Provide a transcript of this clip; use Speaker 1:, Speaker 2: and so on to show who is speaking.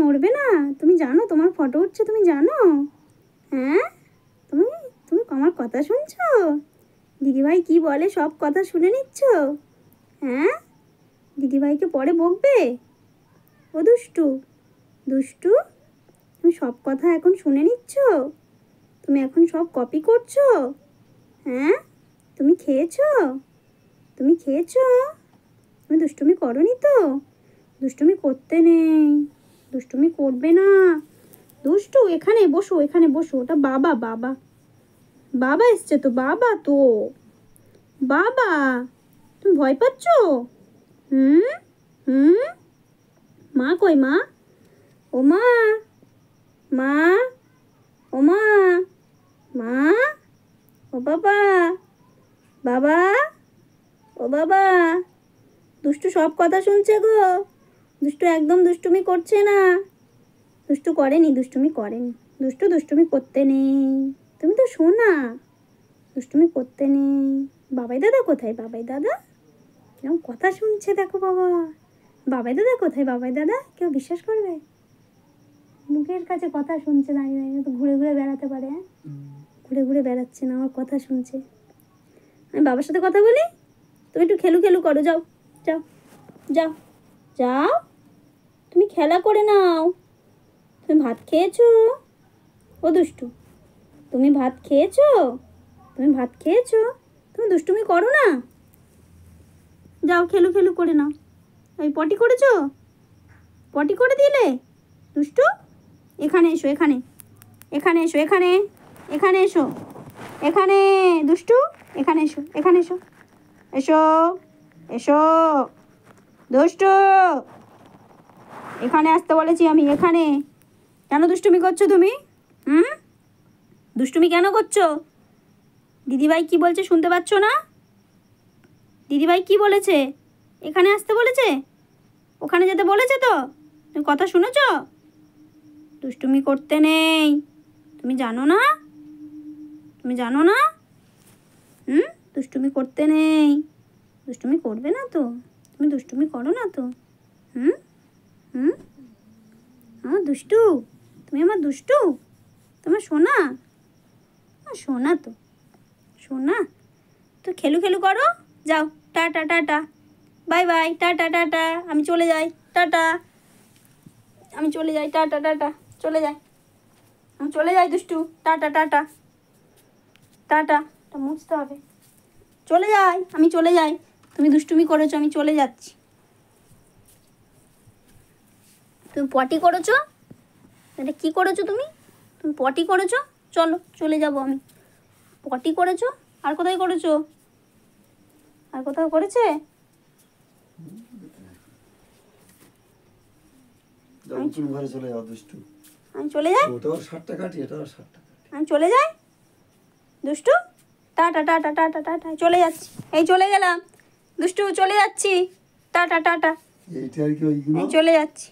Speaker 1: নড়বে না? তুমি জানো তোমার ফটো উঠছে, তুমি জানো? হ্যাঁ, তুমি তুমি আমার কথা শুনছো? দিদিভাই কি বলে সব কথা শুনে নিচ্ছ? হ্যাঁ, দিদিভাইকে পরে বকবে? ও দুষ্টু, দুষ্টু, তুমি সব কথা এখন শুনে নিচ্ছ? তুমি এখন সব কপি করছো? হ্যাঁ, তুমি খেয়েছো? তুমি খেয়েছো? তুমি দুষ্টুমি করনি তো? দুষ্টুমি করতে নেই, দুষ্টুমি করবে না। দুষ্টু, এখানে বসো, এখানে বসো। ওটা বাবা, বাবা, বাবা এসছে তো, বাবা তো, বাবা। তুমি ভয় পাচ্ছ? হুম, হুম। মা কই মা? ও মা, মা, ও মা, মা, ও বাবা, বাবা, ও বাবা। দুষ্টু সব কথা শুনছে গো। দুষ্টু একদম দুষ্টুমি করছে না। দুষ্টু করেনি, দুষ্টুমি করেনি। দুষ্টু দুষ্টুমি করতে নেই। তুমি তো শোনা, দুষ্টুমি করতে নেই। বাবাই দাদা কোথায়? বাবাই দাদা কিরকম কথা শুনছে দেখো বাবা। বাবাই দাদা কোথায়? বাবাই দাদা কেউ বিশ্বাস করবে? মুখের কাছে কথা শুনছে দাঁড়িয়ে দাঁড়িয়ে, তো ঘুরে ঘুরে বেড়াতে পারে। হ্যাঁ, ঘুরে ঘুরে বেড়াচ্ছে না, আমার কথা শুনছে। আমি বাবার সাথে কথা বলি, তুমি একটু খেলু খেলু করো। যাও, যাও, যাও, যাও, তুমি খেলা করে নাও। তুমি ভাত খেয়েছো? ও দুষ্টু, তুমি ভাত খেয়েছো? তুমি ভাত খেয়েছো? তুমি দুষ্টুমি করো না। যাও খেলু খেলু করে নাও। ওই পটি করেছো? পটি করে দিলে? দুষ্টু, এখানে এসো, এখানে, এখানে এসো, এখানে, এখানে এসো, এখানে। দুষ্টু, এখানে এসো, এখানে এসো, এসো, এসো। দুষ্টু, এখানে আসতে বলেছি আমি, এখানে। কেন দুষ্টুমি করছো তুমি? হুম, দুষ্টুমি কেন করছো? দিদিভাই কি বলছে শুনতে পাচ্ছ না? দিদিভাই কি বলেছে? এখানে আসতে বলেছে? ওখানে যেতে বলেছে তো? তুমি কথা শুনেছো? দুষ্টুমি করতে নেই, তুমি জানো না? তুমি জানো না? হুম, দুষ্টুমি করতে নেই। দুষ্টুমি করবে না তো? তুমি দুষ্টুমি করো না তো? হুম, হুম। আমার দুষ্টু, তুমি আমার দুষ্টু, তোমার সোনা, সোনা তো, সোনা। তো খেলু খেলু করো। যাও, tata, tata, bye bye, tata, tata, আমি চলে যাই, টাটা, আমি চলে যাই, টাটা, টাটা, চলে যাই, আমি চলে যাই দুষ্টু, টাটা, টাটা, টাটা। এটা মুছতে হবে। চলে যাই, আমি চলে যাই। তুমি দুষ্টুমি করেছো, আমি চলে যাচ্ছি। তুমি পটি করেছো? এটা কি করেছো তুমি? তুমি পটি করেছো? চলো চলে যাব আমি। পটি করেছো? আর কোথায় করেছো? আর কোথাও করেছে? আমি চলে যাই, আমি চলে যাই দুষ্টু, টাটা, টাটা, টাটা, টাটা, চলে যাচ্ছি। এই চলে গেলাম দুষ্টু, চলে যাচ্ছি, টাটা, টাটা, চলে যাচ্ছি।